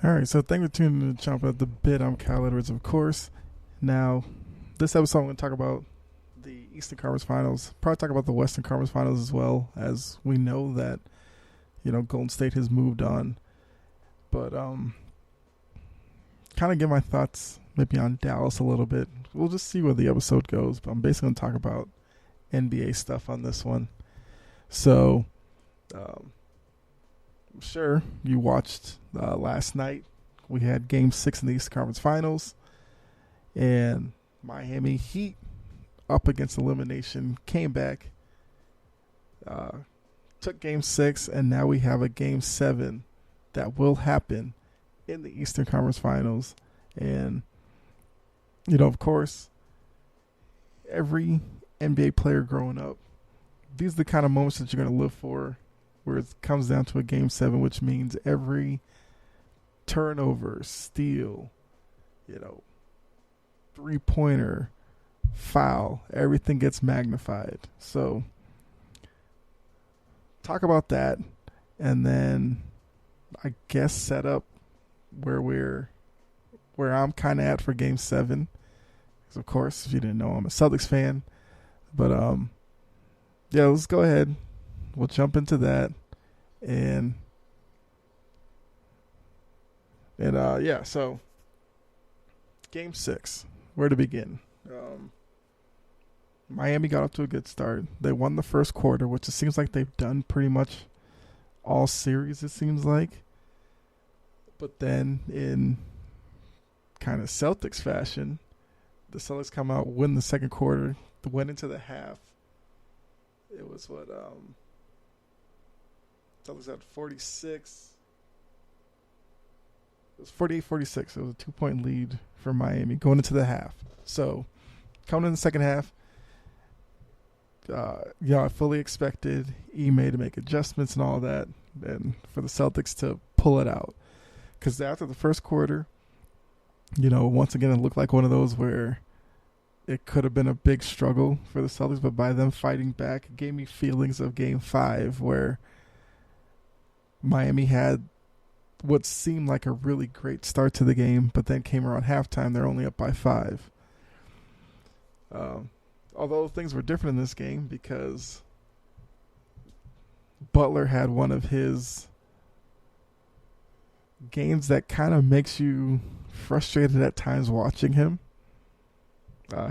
All right, so thank you for tuning in to Jump at the Bit. I'm Kyle Edwards, of course. Now, this episode, I'm going to talk about the Eastern Conference Finals. Probably talk about the Western Conference Finals as well, as we know that Golden State has moved on. But kind of give my thoughts maybe on Dallas a little bit. We'll just see where the episode goes. But I'm basically going to talk about NBA stuff on this one. So, I'm sure you watched last night. We had Game 6 in the Eastern Conference Finals. And Miami Heat, up against elimination, came back, took Game 6, and now we have a Game 7 that will happen in the Eastern Conference Finals. And, of course, every NBA player growing up, these are the kind of moments that you're going to live for, where it comes down to a Game 7, which means every turnover, steal, three-pointer, foul, everything gets magnified. So talk about that, and then I guess set up where I'm kind of at for Game 7. Because of course, if you didn't know, I'm a Celtics fan. But yeah, let's go ahead. We'll jump into that, and yeah. So Game 6, where to begin? Miami got off to a good start. They won the first quarter, which it seems like they've done pretty much all series, it seems like. But then in kind of Celtics fashion, the Celtics come out, win the second quarter, went into the half. It was what Celtics had 46. It was 48-46. It was a 2-point lead for Miami going into the half. So coming in the second half, I fully expected Ime to make adjustments and all that, and for the Celtics to pull it out. Because after the first quarter, once again, it looked like one of those where it could have been a big struggle for the Celtics, but by them fighting back, it gave me feelings of Game 5, where Miami had what seemed like a really great start to the game, but then came around halftime, they're only up by 5. Although things were different in this game because Butler had one of his games that kind of makes you frustrated at times watching him.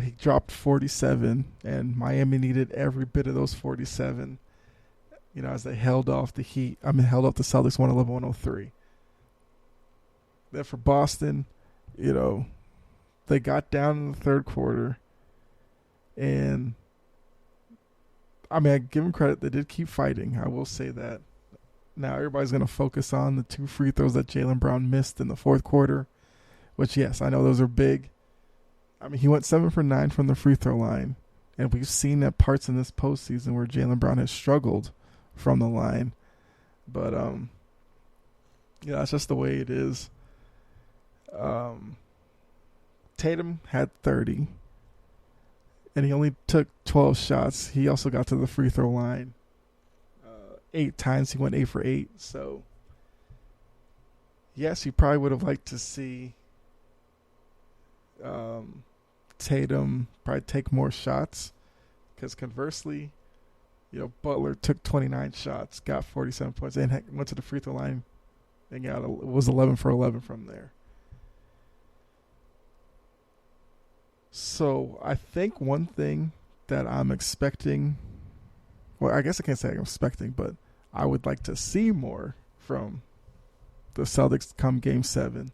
He dropped 47, and Miami needed every bit of those 47, as they held off the Celtics 111-103. Then for Boston, they got down in the third quarter, and I give them credit. They did keep fighting. I will say that. Now everybody's going to focus on the 2 free throws that Jaylen Brown missed in the fourth quarter, which, yes, I know those are big. He went 7 for 9 from the free throw line, and we've seen that parts in this postseason where Jaylen Brown has struggled from the line. But, that's just the way it is. Tatum had 30, and he only took 12 shots. He also got to the free throw line 8 times. He went 8 for 8. So, yes, you probably would have liked to see Tatum probably take more shots, because conversely, Butler took 29 shots, got 47 points, and went to the free throw line and was 11 for 11 from there. So I think one thing that I'm expecting, well, I guess I can't say I'm expecting, but I would like to see more from the Celtics come Game 7.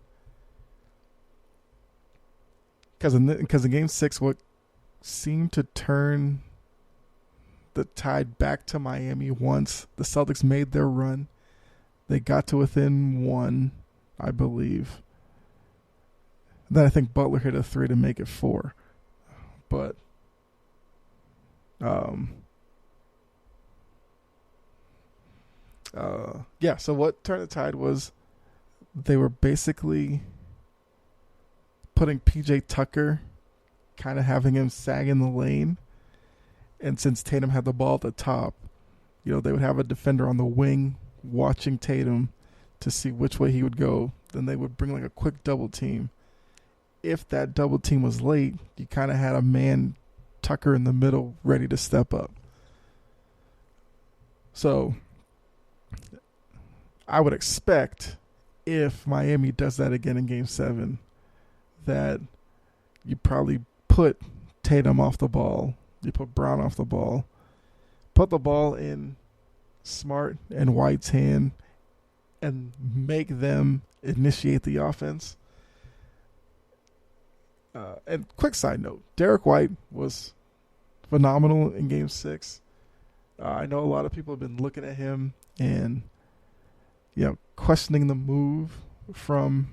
Because in Game 6, what seemed to turn the tide back to Miami once the Celtics made their run, they got to within 1, I believe. Then I think Butler hit a 3 to make it 4. But yeah, so what turned the tide was they were basically putting PJ Tucker, kind of having him sag in the lane. And since Tatum had the ball at the top, they would have a defender on the wing watching Tatum to see which way he would go. Then they would bring like a quick double team. If that double team was late, you kind of had a man Tucker in the middle ready to step up. So I would expect if Miami does that again in Game 7 that you probably put Tatum off the ball, you put Brown off the ball, put the ball in Smart and White's hand and make them initiate the offense. And quick side note, Derek White was phenomenal in Game 6. I know a lot of people have been looking at him and questioning the move from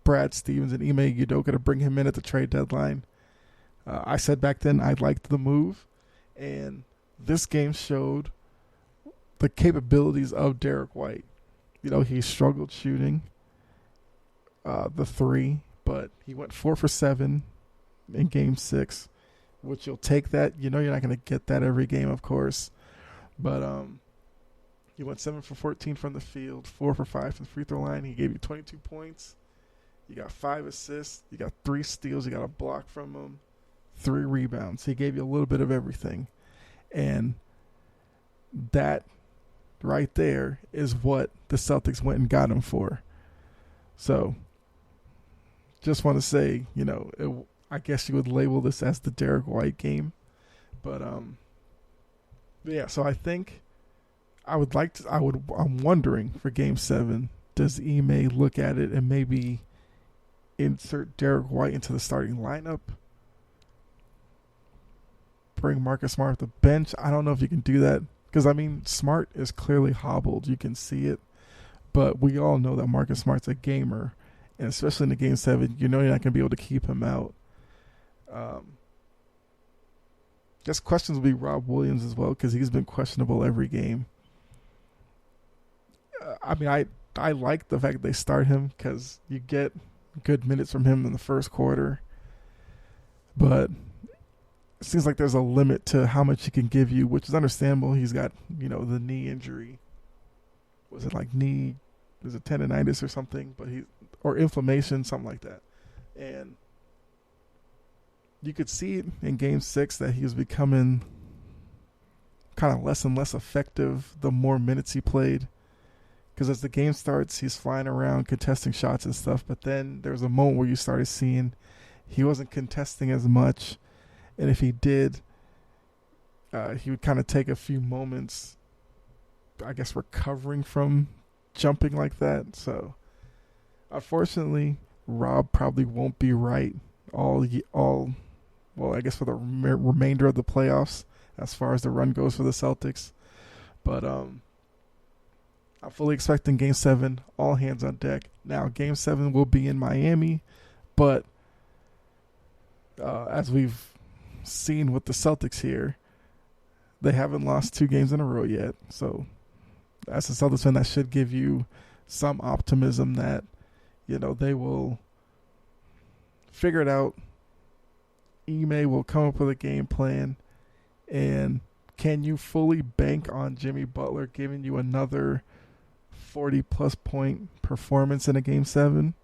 Brad Stevens and Ime Udoka to bring him in at the trade deadline. I said back then I liked the move, and this game showed the capabilities of Derek White. He struggled shooting the three, but he went 4 for 7 in Game 6, which you'll take that. You're not going to get that every game, of course. But he went 7 for 14 from the field, 4 for 5 from the free throw line. He gave you 22 points. You got 5 assists. You got 3 steals. You got a block from him, 3 rebounds. He gave you a little bit of everything. And that right there is what the Celtics went and got him for. So just want to say, I guess you would label this as the Derek White game. But yeah, so I think I'm wondering for Game 7, does Ime look at it and maybe insert Derek White into the starting lineup? Bring Marcus Smart off the bench? I don't know if you can do that. Because, Smart is clearly hobbled. You can see it. But we all know that Marcus Smart's a gamer. And especially in the Game 7, you're not going to be able to keep him out. Guess questions will be Rob Williams as well, because he's been questionable every game. I like the fact that they start him because you get good minutes from him in the first quarter. But it seems like there's a limit to how much he can give you, which is understandable. He's got, the knee injury. Was it like knee? Was it tendonitis or something? Or inflammation, something like that. And you could see it in Game 6 that he was becoming kind of less and less effective the more minutes he played. Because as the game starts, he's flying around contesting shots and stuff. But then there was a moment where you started seeing he wasn't contesting as much. And if he did, he would kind of take a few moments, I guess, recovering from jumping like that. So, unfortunately, Rob probably won't be right I guess for the remainder of the playoffs as far as the run goes for the Celtics. But I'm fully expecting Game 7, all hands on deck. Now, Game 7 will be in Miami, but as we've seen with the Celtics here, they haven't lost 2 games in a row yet. So as a Celtics fan, that should give you some optimism that, they will figure it out. Ime will come up with a game plan. And can you fully bank on Jimmy Butler giving you another 40-plus point performance in a Game 7?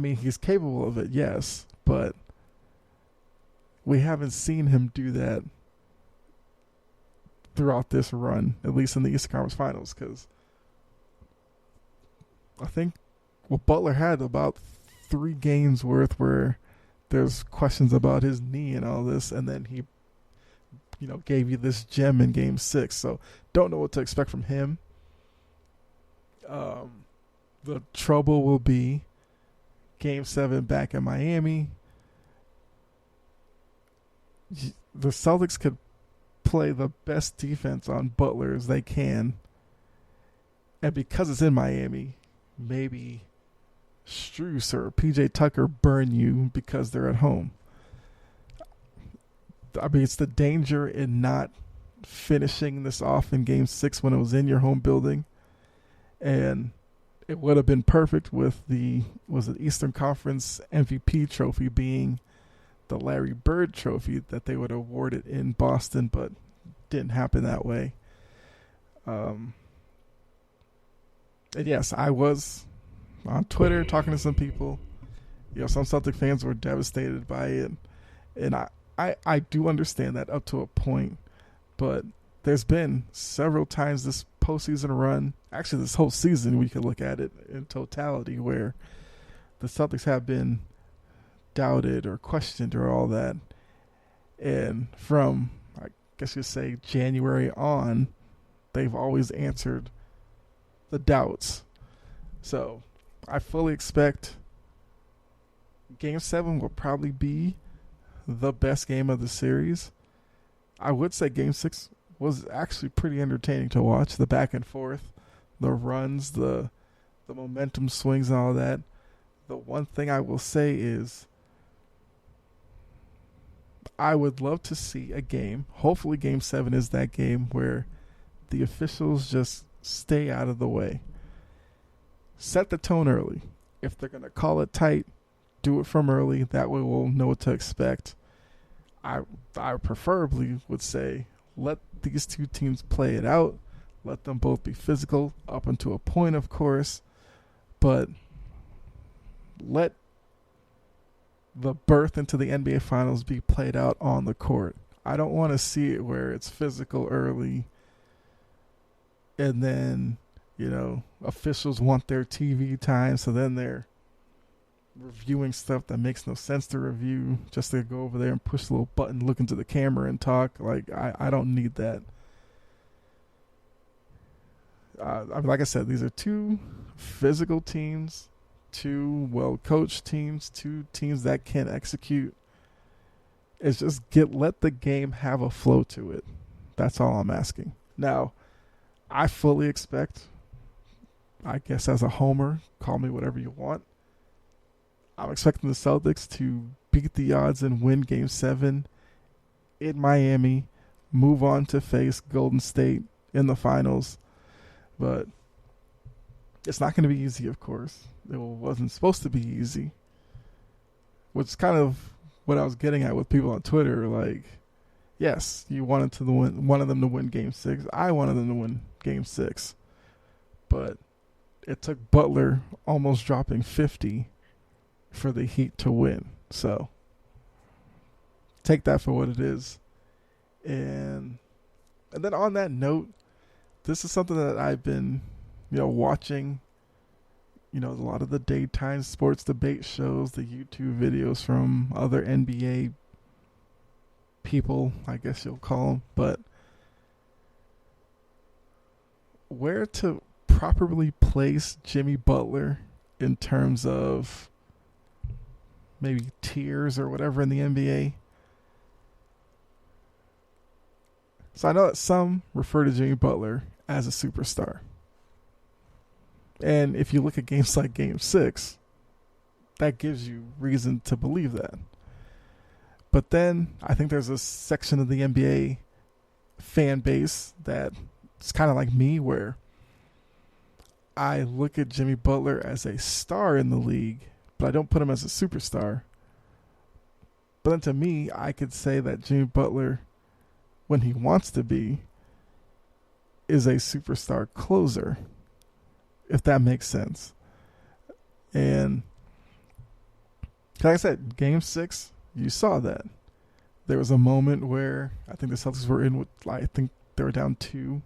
He's capable of it, yes. But we haven't seen him do that throughout this run, at least in the Eastern Conference Finals, because I think Butler had about 3 games worth where there's questions about his knee and all this, and then he, gave you this gem in Game 6. So don't know what to expect from him. The trouble will be Game 7 back in Miami. The Celtics could play the best defense on Butler as they can. And because it's in Miami, maybe Strus or PJ Tucker burn you because they're at home. It's the danger in not finishing this off in Game 6 when it was in your home building. And it would have been perfect with the Eastern Conference MVP trophy being the Larry Bird trophy that they would have awarded in Boston, but didn't happen that way. And yes, I was on Twitter talking to some people. Some Celtic fans were devastated by it. And I do understand that up to a point. But there's been several times this postseason run, actually this whole season, we could look at it in totality, where the Celtics have been doubted or questioned or all that. And from, I guess you'd say, January on, they've always answered the doubts. So I fully expect Game 7 will probably be the best game of the series. I would say Game 6 was actually pretty entertaining to watch. The back and forth, the runs, the momentum swings and all that. The one thing I will say is I would love to see a game. Hopefully Game 7 is that game where the officials just stay out of the way. Set the tone early. If they're going to call it tight, do it from early. That way we'll know what to expect. I preferably would say let these two teams play it out. Let them both be physical up until a point, of course. But let the birth into the NBA Finals be played out on the court. I don't want to see it where it's physical early and then, officials want their TV time, so then they're reviewing stuff that makes no sense to review just to go over there and push a little button, look into the camera and talk. Like, I don't need that. Like I said, these are two physical teams, two well-coached teams, two teams that can execute. It's just let the game have a flow to it. That's all I'm asking. Now, I fully expect, I guess as a homer, call me whatever you want, I'm expecting the Celtics to beat the odds and win Game 7 in Miami, move on to face Golden State in the finals. But it's not going to be easy, of course. It wasn't supposed to be easy, which is kind of what I was getting at with people on Twitter. Like, yes, you wanted to one of them to win Game 6. I wanted them to win Game 6. But it took Butler almost dropping 50 for the Heat to win. So take that for what it is. And then on that note, this is something that I've been, watching, a lot of the daytime sports debate shows, the YouTube videos from other NBA people, I guess you'll call them. But where to properly place Jimmy Butler in terms of maybe tiers or whatever in the NBA. So I know that some refer to Jimmy Butler as a superstar. And if you look at games like Game 6, that gives you reason to believe that. But then I think there's a section of the NBA fan base that's kind of like me, where I look at Jimmy Butler as a star in the league, but I don't put him as a superstar. But then to me, I could say that Jimmy Butler, when he wants to be, is a superstar closer, if that makes sense. And like I said, Game 6, you saw that. There was a moment where I think the Celtics were in with, I think they were down 2.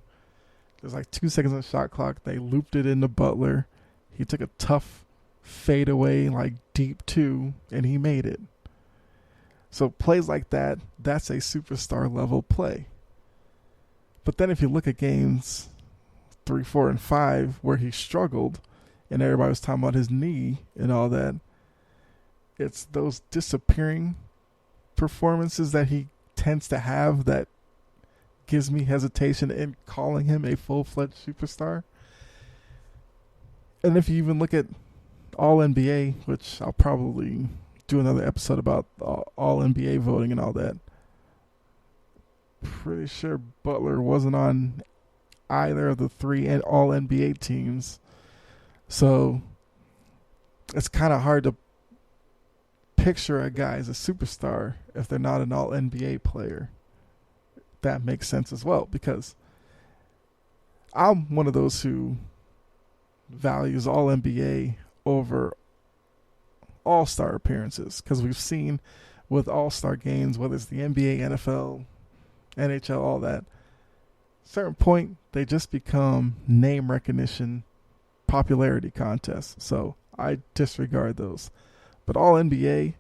There's like 2 seconds on the shot clock. They looped it into Butler. He took a tough fadeaway, like deep 2, and he made it. So plays like that, that's a superstar level play. But then if you look at games 3, 4, and 5 where he struggled and everybody was talking about his knee and all that, it's those disappearing performances that he tends to have that gives me hesitation in calling him a full-fledged superstar. And if you even look at All NBA, which I'll probably do another episode about All NBA voting and all that, pretty sure Butler wasn't on either of the 3 All NBA teams. So it's kind of hard to picture a guy as a superstar if they're not an All NBA player. That makes sense as well, because I'm one of those who values All NBA over All-Star appearances, because we've seen with All-Star games, whether it's the NBA, NFL, NHL, all that, certain point they just become name recognition, popularity contests. So I disregard those. But All NBA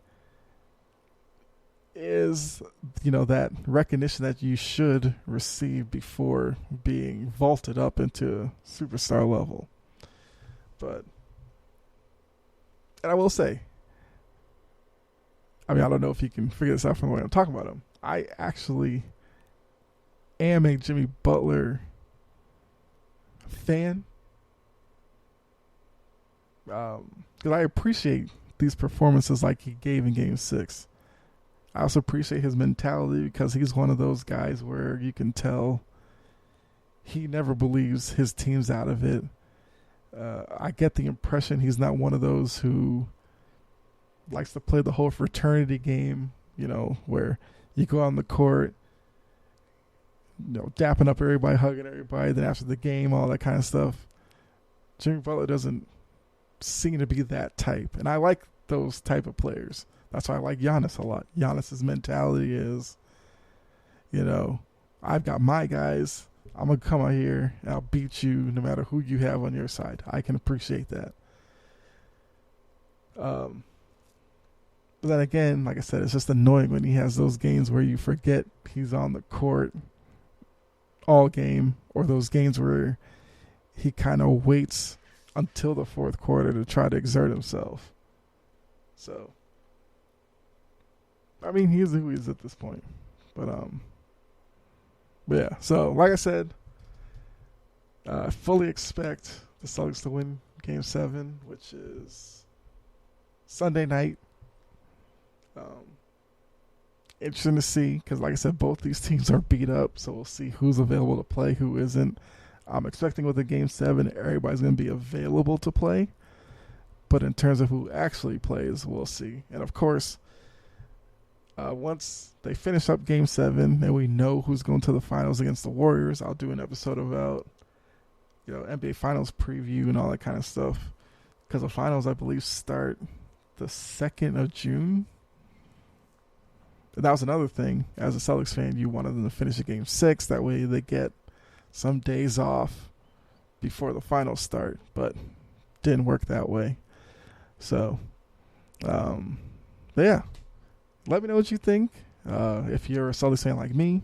is, that recognition that you should receive before being vaulted up into superstar level. And I will say, I don't know if you can figure this out from the way I'm talking about him. I actually am a Jimmy Butler fan. Because I appreciate these performances like he gave in Game 6. I also appreciate his mentality, because he's one of those guys where you can tell he never believes his team's out of it. I get the impression he's not one of those who likes to play the whole fraternity game, where you go on the court, dapping up everybody, hugging everybody, then after the game, all that kind of stuff. Jimmy Butler doesn't seem to be that type, and I like those type of players. That's why I like Giannis a lot. Giannis's mentality is, I've got my guys. I'm going to come out here and I'll beat you no matter who you have on your side. I can appreciate that. But then again, like I said, it's just annoying when he has those games where you forget he's on the court all game, or those games where he kind of waits until the fourth quarter to try to exert himself. So, he is who he is at this point. But yeah. So, like I said, I fully expect the Celtics to win Game 7, which is Sunday night. Interesting to see, because like I said, both these teams are beat up, so we'll see who's available to play, who isn't. I'm expecting with the Game 7, everybody's going to be available to play. But in terms of who actually plays, we'll see. And of course, once they finish up Game 7 and we know who's going to the finals against the Warriors, I'll do an episode about NBA Finals preview and all that kind of stuff. Because the finals, I believe, start the 2nd of June. And that was another thing. As a Celtics fan, you wanted them to finish at Game 6. That way they get some days off before the finals start. But didn't work that way. So, yeah. Let me know what you think. If you're a Celtics fan like me,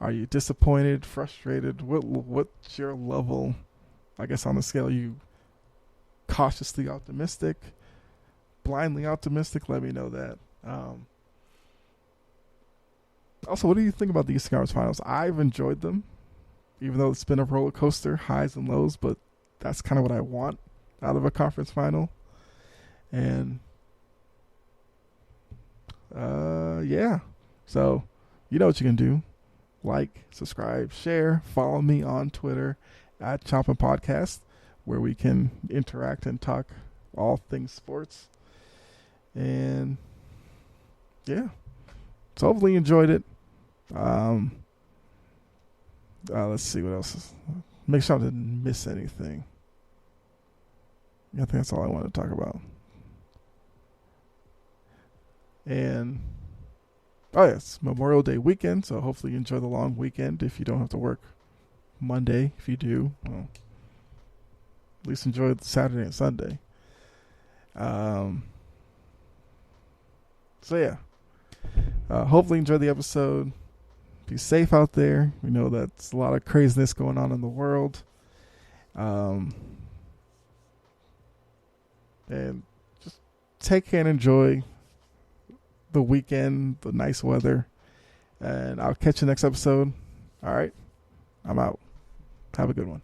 are you disappointed, frustrated? What's your level, I guess, on the scale? Are you cautiously optimistic, blindly optimistic? Let me know that. Also, what do you think about the Eastern Conference Finals? I've enjoyed them, even though it's been a roller coaster, highs and lows, but that's kind of what I want out of a conference final. And yeah. So, you know what you can do. Like, subscribe, share, follow me on Twitter at Chompin' Podcast, where we can interact and talk all things sports. And yeah. So hopefully you enjoyed it. Let's see what else. Make sure I didn't miss anything. I think that's all I want to talk about. And it's Memorial Day weekend, so hopefully you enjoy the long weekend if you don't have to work Monday. If you do, well, at least enjoy Saturday and Sunday. So yeah, hopefully enjoy the episode. Be safe out there. We know that's a lot of craziness going on in the world. And just take care and enjoy the weekend, the nice weather. And I'll catch you next episode. All right. I'm out. Have a good one.